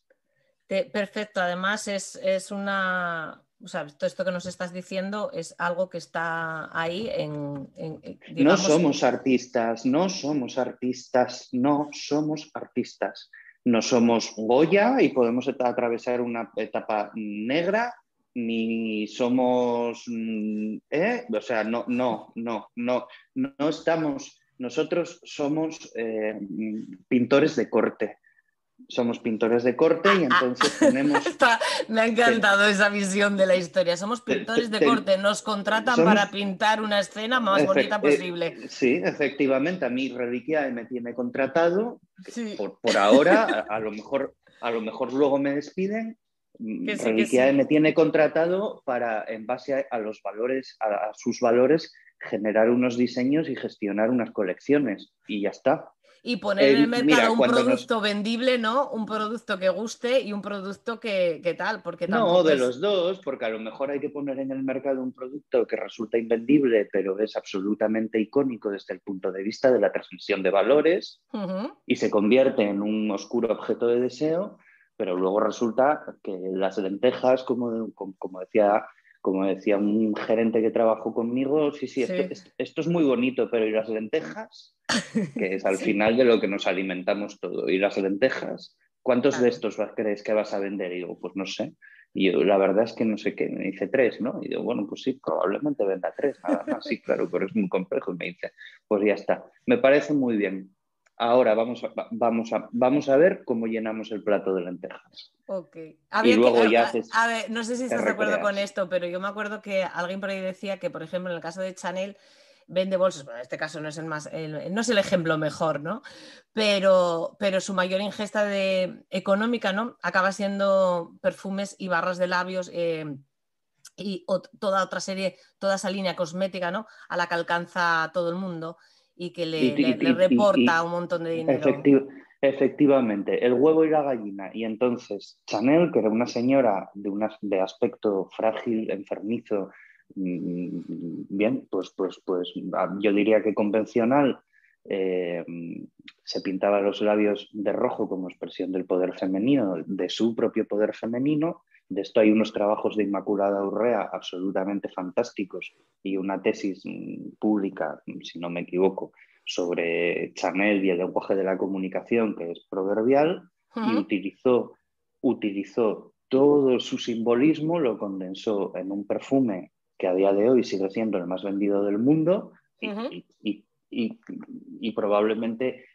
Perfecto. Además, es una. O sea, todo esto que nos estás diciendo es algo que está ahí No digamos. somos artistas, no somos artistas, no somos artistas. No somos Goya y podemos atravesar una etapa negra, ni somos, o sea, no estamos, nosotros somos pintores de corte. Somos pintores de corte y Ah, ah. entonces tenemos, Me ha ten- encantado esa visión de la historia. Somos te- pintores te- de corte, nos contratan para somos pintar una escena más bonita posible. Sí, efectivamente, a mí Reliquia me tiene contratado. Sí, Por ahora, a lo mejor luego me despiden. que sí, que Reliquia sí. me tiene contratado para, en base a los valores, a sus valores, generar unos diseños y gestionar unas colecciones. Y ya está. Y poner en el mercado Mira, un cuando nos, producto vendible, ¿no? Un producto que guste y un producto que tal, porque No, tampoco de es. los dos, porque a lo mejor hay que poner en el mercado un producto que resulta invendible, pero es absolutamente icónico desde el punto de vista de la transmisión de valores Ujú. y se convierte en un oscuro objeto de deseo, pero luego resulta que las lentejas, como decía un gerente que trabajó conmigo, sí, sí, Sí, esto es muy bonito, pero ¿y las lentejas? Que es al sí, final de lo que nos alimentamos todo. ¿Y las lentejas? ¿Cuántos de claro. estos crees que vas a vender? Y digo, pues no sé. Y yo, la verdad es que no sé qué. Me dice tres, ¿no? Y digo, bueno, pues sí, probablemente venda tres, nada más. Sí, claro, pero es muy complejo. Y me dice, pues ya está. Me parece muy bien. Ahora vamos a ver cómo llenamos el plato de lentejas. Ok. Y Había que, luego ya haces, a ver, no sé si te estás de acuerdo con recreas. esto, pero yo me acuerdo que alguien por ahí decía que, por ejemplo, en el caso de Chanel, vende bolsos. Bueno, en este caso no es el más, no es el ejemplo mejor, ¿no? Pero su mayor ingesta económica, ¿no? Acaba siendo perfumes y barras de labios. Toda otra serie, toda esa línea cosmética, ¿no? A la que alcanza todo el mundo y que Y, le reporta y, un montón de dinero. efecti efectivamente, el huevo y la gallina. Y entonces Chanel, que era una señora de aspecto frágil, enfermizo, bien, pues yo diría que convencional, eh, se pintaba los labios de rojo como expresión del poder femenino, de su propio poder femenino. De esto hay unos trabajos de Inmaculada Urrea absolutamente fantásticos y una tesis pública, si no me equivoco, sobre Chanel y el lenguaje de la comunicación, que es proverbial, y Uh-huh. utilizó todo su simbolismo, lo condensó en un perfume que a día de hoy sigue siendo el más vendido del mundo Uh-huh. y probablemente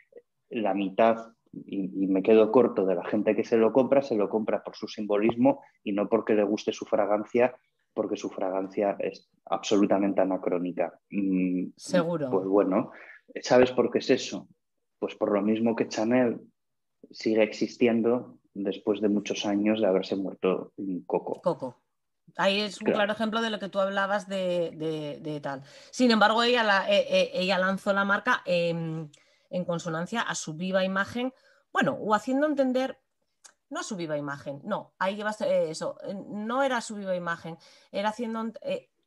la mitad, y me quedo corto, de la gente que se lo compra por su simbolismo y no porque le guste su fragancia, porque su fragancia es absolutamente anacrónica. Seguro. Pues bueno, ¿sabes por qué es eso? Pues por lo mismo que Chanel sigue existiendo después de muchos años de haberse muerto Coco. Coco. Ahí es un claro Claro. ejemplo de lo que tú hablabas de tal. Sin embargo, ella lanzó la marca en consonancia a su viva imagen, bueno, o haciendo entender, no a su viva imagen, no, ahí llevas eso, no era su viva imagen, era haciendo,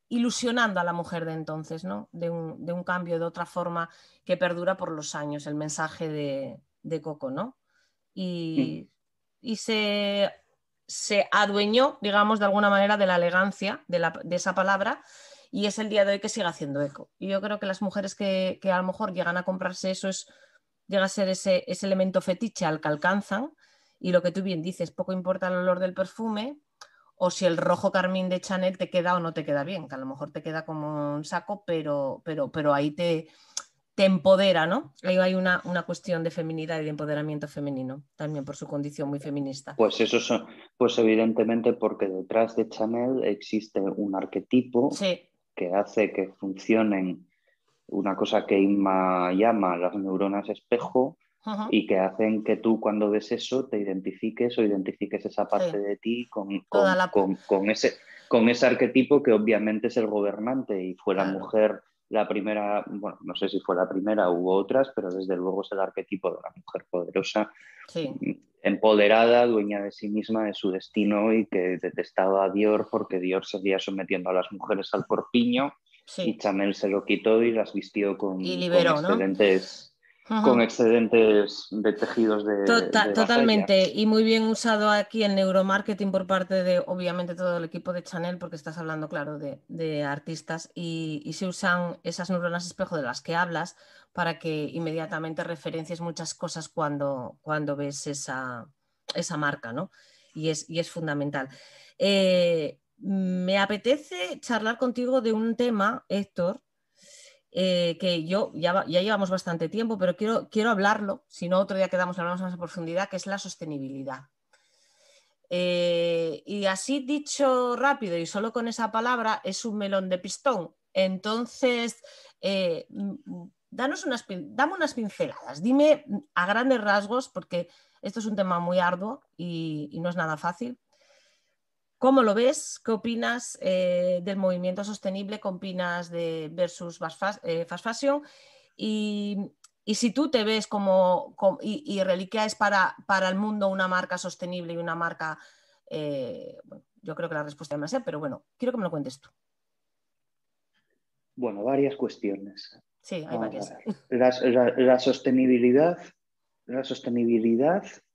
ilusionando a la mujer de entonces, ¿no? De un cambio, de otra forma que perdura por los años, el mensaje de Coco, ¿no? Y, y se adueñó, digamos, de alguna manera de la elegancia de esa palabra y es el día de hoy que sigue haciendo eco. Y yo creo que las mujeres que a lo mejor llegan a comprarse eso llega a ser ese elemento fetiche al que alcanzan, y lo que tú bien dices, poco importa el olor del perfume o si el rojo carmín de Chanel te queda o no te queda bien, que a lo mejor te queda como un saco, pero ahí te empodera, ¿no? Ahí hay una cuestión de feminidad y de empoderamiento femenino, también por su condición muy feminista. Pues eso son, pues evidentemente porque detrás de Chanel existe un arquetipo Sí. que hace que funcionen una cosa que Inma llama las neuronas espejo, y que hacen que tú cuando ves eso te identifiques o identifiques esa parte de ti con ese arquetipo que obviamente es el gobernante, y fue la mujer la primera, bueno, no sé si fue la primera, hubo otras, pero desde luego es el arquetipo de la mujer poderosa, empoderada, dueña de sí misma, de su destino, y que detestaba a Dior porque Dior seguía sometiendo a las mujeres al corpiño. Sí. Y Chanel se lo quitó y las vistió con excedentes, ¿no? Con excedentes de tejidos de totalmente, y muy bien usado aquí el neuromarketing por parte de, obviamente, todo el equipo de Chanel, porque estás hablando, claro, de artistas, y se usan esas neuronas espejo de las que hablas para que inmediatamente referencies muchas cosas cuando ves esa marca, ¿no? Y es fundamental. Me apetece charlar contigo de un tema, Héctor, que ya llevamos bastante tiempo, pero quiero hablarlo, si no otro día hablamos más a profundidad, que es la sostenibilidad. Y así dicho rápido y solo con esa palabra es un melón de pistón. Entonces, dame unas pinceladas, dime a grandes rasgos, porque esto es un tema muy arduo y no es nada fácil. ¿Cómo lo ves? ¿Qué opinas del movimiento sostenible? ¿Qué opinas de versus fast fashion? Y si tú te ves y Reliquia es para el mundo una marca sostenible y una marca... bueno, yo creo que la respuesta es pero bueno, quiero que me lo cuentes tú. Bueno, varias cuestiones. Sí, hay varias. La sostenibilidad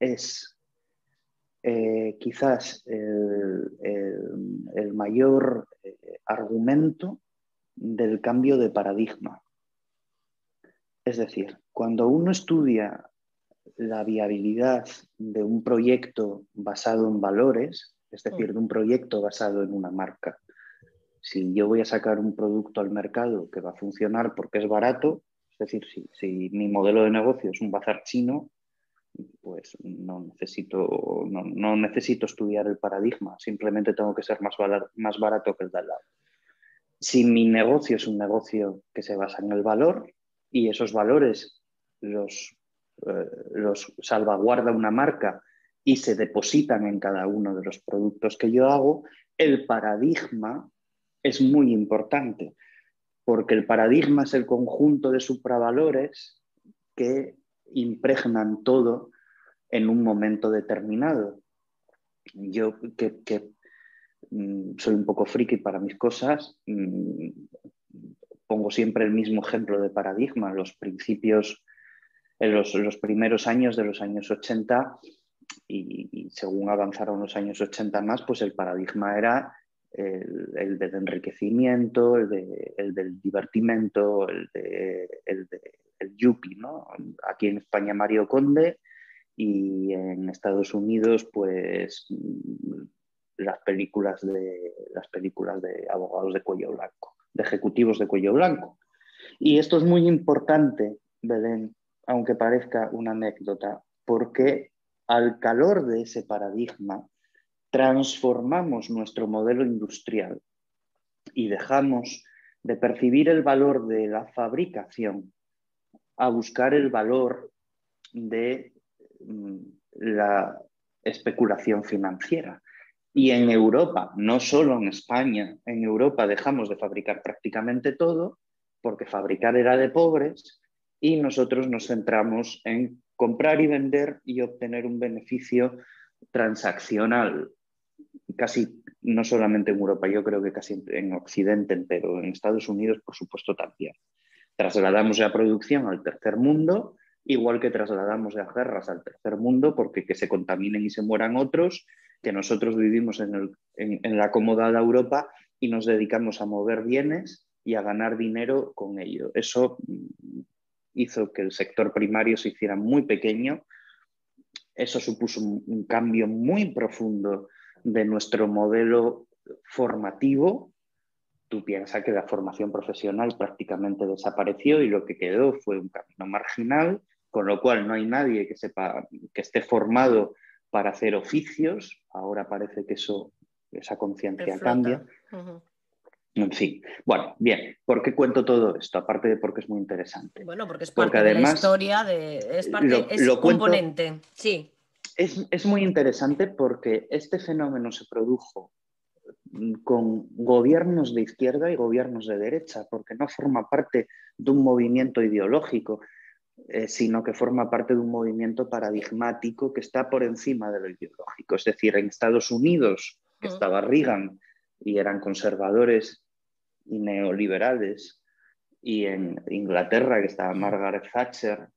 es quizás el mayor argumento del cambio de paradigma. Es decir, cuando uno estudia la viabilidad de un proyecto basado en valores, es decir, de un proyecto basado en una marca. Si yo voy a sacar un producto al mercado que va a funcionar porque es barato, es decir, si mi modelo de negocio es un bazar chino, pues no necesito estudiar el paradigma, simplemente tengo que ser más barato que el de al lado. Si mi negocio es un negocio que se basa en el valor y esos valores los salvaguarda una marca y se depositan en cada uno de los productos que yo hago, el paradigma es muy importante, porque el paradigma es el conjunto de supravalores que impregnan todo en un momento determinado. Yo que soy un poco friki para mis cosas, pongo siempre el mismo ejemplo de paradigma. Los principios, en los primeros años de los años 80 y según avanzaron los años 80 más, pues el paradigma era el del enriquecimiento, el del divertimento, el yuppie, ¿no? Aquí en España Mario Conde, y en Estados Unidos pues las películas de abogados de cuello blanco, de ejecutivos de cuello blanco. Y esto es muy importante, Belén, aunque parezca una anécdota, porque al calor de ese paradigma transformamos nuestro modelo industrial y dejamos de percibir el valor de la fabricación a buscar el valor de la especulación financiera. Y en Europa, no solo en España, en Europa dejamos de fabricar prácticamente todo porque fabricar era de pobres y nosotros nos centramos en comprar y vender y obtener un beneficio transaccional. Casi, no solamente en Europa, yo creo que casi en Occidente entero, en Estados Unidos por supuesto también. Trasladamos la producción al tercer mundo, igual que trasladamos las guerras al tercer mundo, porque que se contaminen y se mueran otros, que nosotros vivimos en la acomodada Europa y nos dedicamos a mover bienes y a ganar dinero con ello. Eso hizo que el sector primario se hiciera muy pequeño. Eso supuso un cambio muy profundo de nuestro modelo formativo. Tú piensas que la formación profesional prácticamente desapareció y lo que quedó fue un camino marginal, con lo cual no hay nadie que sepa, que esté formado para hacer oficios. Ahora parece que esa conciencia cambia. En fin, bueno, bien, ¿por qué cuento todo esto? Aparte de porque es muy interesante. Bueno, porque es Porque parte de la además, historia, es lo cuento, componente, sí. es muy interesante porque este fenómeno se produjo con gobiernos de izquierda y gobiernos de derecha, porque no forma parte de un movimiento ideológico, sino que forma parte de un movimiento paradigmático que está por encima de lo ideológico. Es decir, en Estados Unidos, que estaba Reagan y eran conservadores y neoliberales, y en Inglaterra, que estaba Margaret Thatcher,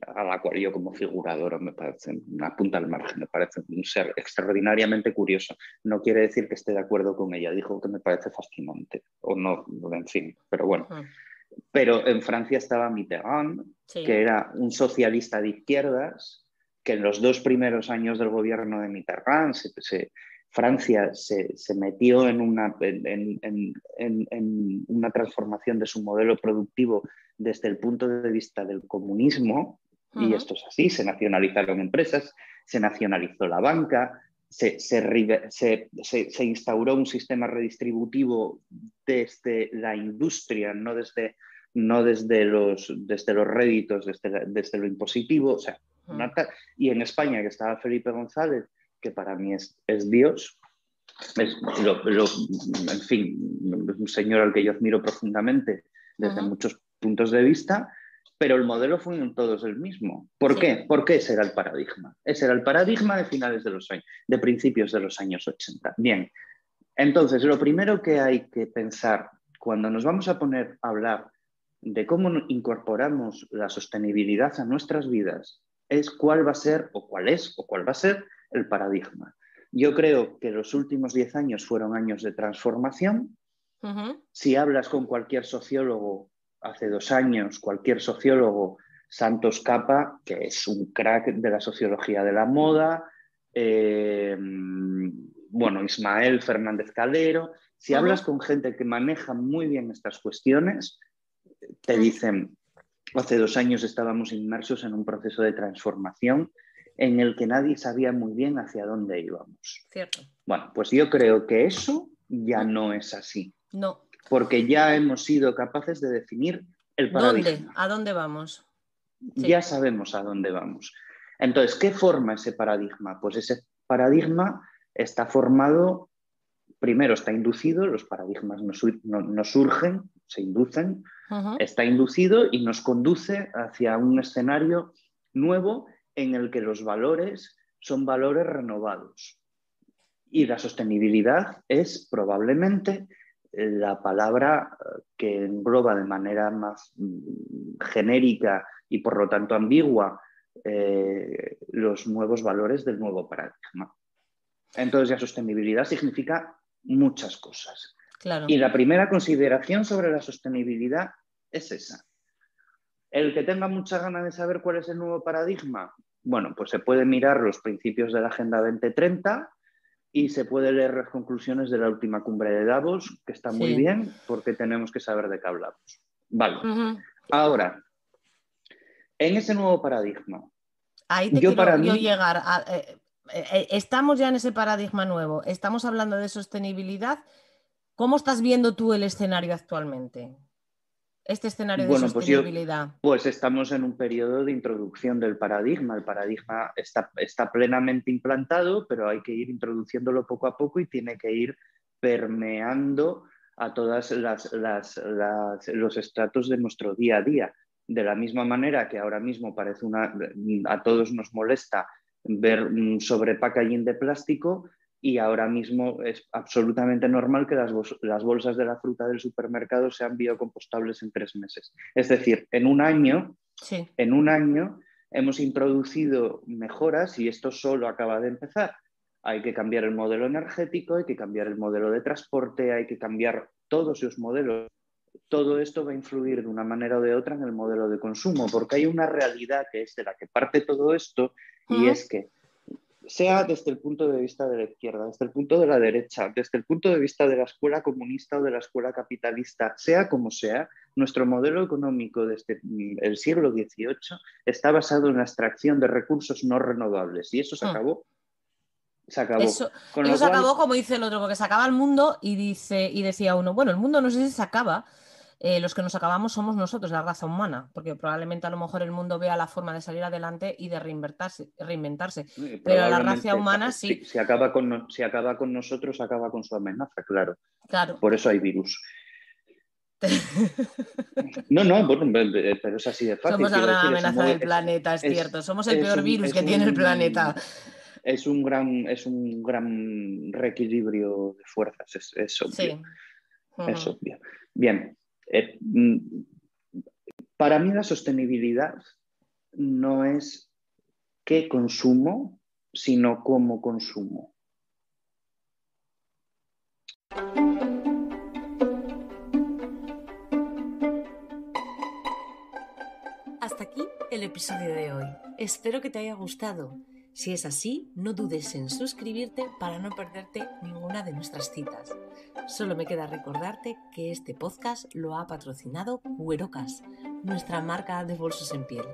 a la cual yo como figuradora me parece una punta al margen, me parece un ser extraordinariamente curioso. No quiere decir que esté de acuerdo con ella, dijo que me parece fascinante, o no, en fin, pero bueno. Pero en Francia estaba Mitterrand, sí, que era un socialista de izquierdas, que en los 2 primeros años del gobierno de Mitterrand Francia se metió en una transformación de su modelo productivo desde el punto de vista del comunismo, y esto es así, se nacionalizaron empresas, se nacionalizó la banca, se instauró un sistema redistributivo desde la industria, no desde los réditos, desde lo impositivo. O sea, y en España, que estaba Felipe González, que para mí es Dios, en fin, es un señor al que yo admiro profundamente desde muchos puntos de vista, pero el modelo fue en todos el mismo. ¿Por qué? Porque ese era el paradigma. Ese era el paradigma de finales de principios de los años 80. Bien, entonces lo primero que hay que pensar cuando nos vamos a poner a hablar de cómo incorporamos la sostenibilidad a nuestras vidas es cuál va a ser, o cuál es, o cuál va a ser el paradigma. Yo creo que los últimos 10 años fueron años de transformación. Si hablas con cualquier sociólogo hace 2 años, cualquier sociólogo, Santos Capa, que es un crack de la sociología de la moda, Ismael Fernández Calero, si hablas con gente que maneja muy bien estas cuestiones, te dicen, hace 2 años estábamos inmersos en un proceso de transformación en el que nadie sabía muy bien hacia dónde íbamos. Cierto. Bueno, pues yo creo que eso ya no es así. No. Porque ya hemos sido capaces de definir el paradigma. ¿Dónde? ¿A dónde vamos? Sí. Ya sabemos a dónde vamos. Entonces, ¿qué forma ese paradigma? Pues ese paradigma está formado, primero está inducido, los paradigmas no surgen, se inducen, está inducido y nos conduce hacia un escenario nuevo en el que los valores son valores renovados. Y la sostenibilidad es probablemente la palabra que engloba de manera más genérica y por lo tanto ambigua los nuevos valores del nuevo paradigma. Entonces la sostenibilidad significa muchas cosas. Claro. Y la primera consideración sobre la sostenibilidad es esa. El que tenga mucha ganas de saber cuál es el nuevo paradigma, bueno, pues se puede mirar los principios de la Agenda 2030 y se puede leer las conclusiones de la última cumbre de Davos, que está muy bien, porque tenemos que saber de qué hablamos. Vale. Ahora, en ese nuevo paradigma... Ahí te quiero llegar. Estamos ya en ese paradigma nuevo. Estamos hablando de sostenibilidad. ¿Cómo estás viendo tú el escenario actualmente? Este escenario de sostenibilidad. Pues estamos en un periodo de introducción del paradigma. El paradigma está plenamente implantado, pero hay que ir introduciéndolo poco a poco y tiene que ir permeando a todos los estratos de nuestro día a día. De la misma manera que ahora mismo a todos nos molesta ver sobre packaging de plástico, y ahora mismo es absolutamente normal que las bolsas de la fruta del supermercado sean biocompostables en 3 meses. Es decir, en un año hemos introducido mejoras, y esto solo acaba de empezar, Hay que cambiar el modelo energético, hay que cambiar el modelo de transporte, hay que cambiar todos los modelos. Todo esto va a influir de una manera o de otra en el modelo de consumo, porque hay una realidad que es de la que parte todo esto, y es que sea desde el punto de vista de la izquierda, desde el punto de la derecha, desde el punto de vista de la escuela comunista o de la escuela capitalista, sea como sea, nuestro modelo económico desde el siglo XVIII está basado en la extracción de recursos no renovables, y eso se acabó. Se acabó. Eso se acabó, como dice el otro, porque se acaba el mundo y decía uno, bueno, el mundo no sé si se acaba. Los que nos acabamos somos nosotros, la raza humana, porque probablemente a lo mejor el mundo vea la forma de salir adelante y de reinventarse. Pero la raza humana sí. Si acaba con nosotros, acaba con su amenaza, claro. Claro. Por eso hay virus. No, bueno, pero es así de fácil. Somos la gran amenaza del planeta, es cierto. Somos el peor virus que tiene el planeta. Es un gran reequilibrio de fuerzas, es obvio. Sí. Es obvio. Bien. Para mí la sostenibilidad no es qué consumo, sino cómo consumo. Hasta aquí el episodio de hoy. Espero que te haya gustado. Si es así, no dudes en suscribirte para no perderte ninguna de nuestras citas. Solo me queda recordarte que este podcast lo ha patrocinado Cuerocas, nuestra marca de bolsos en piel.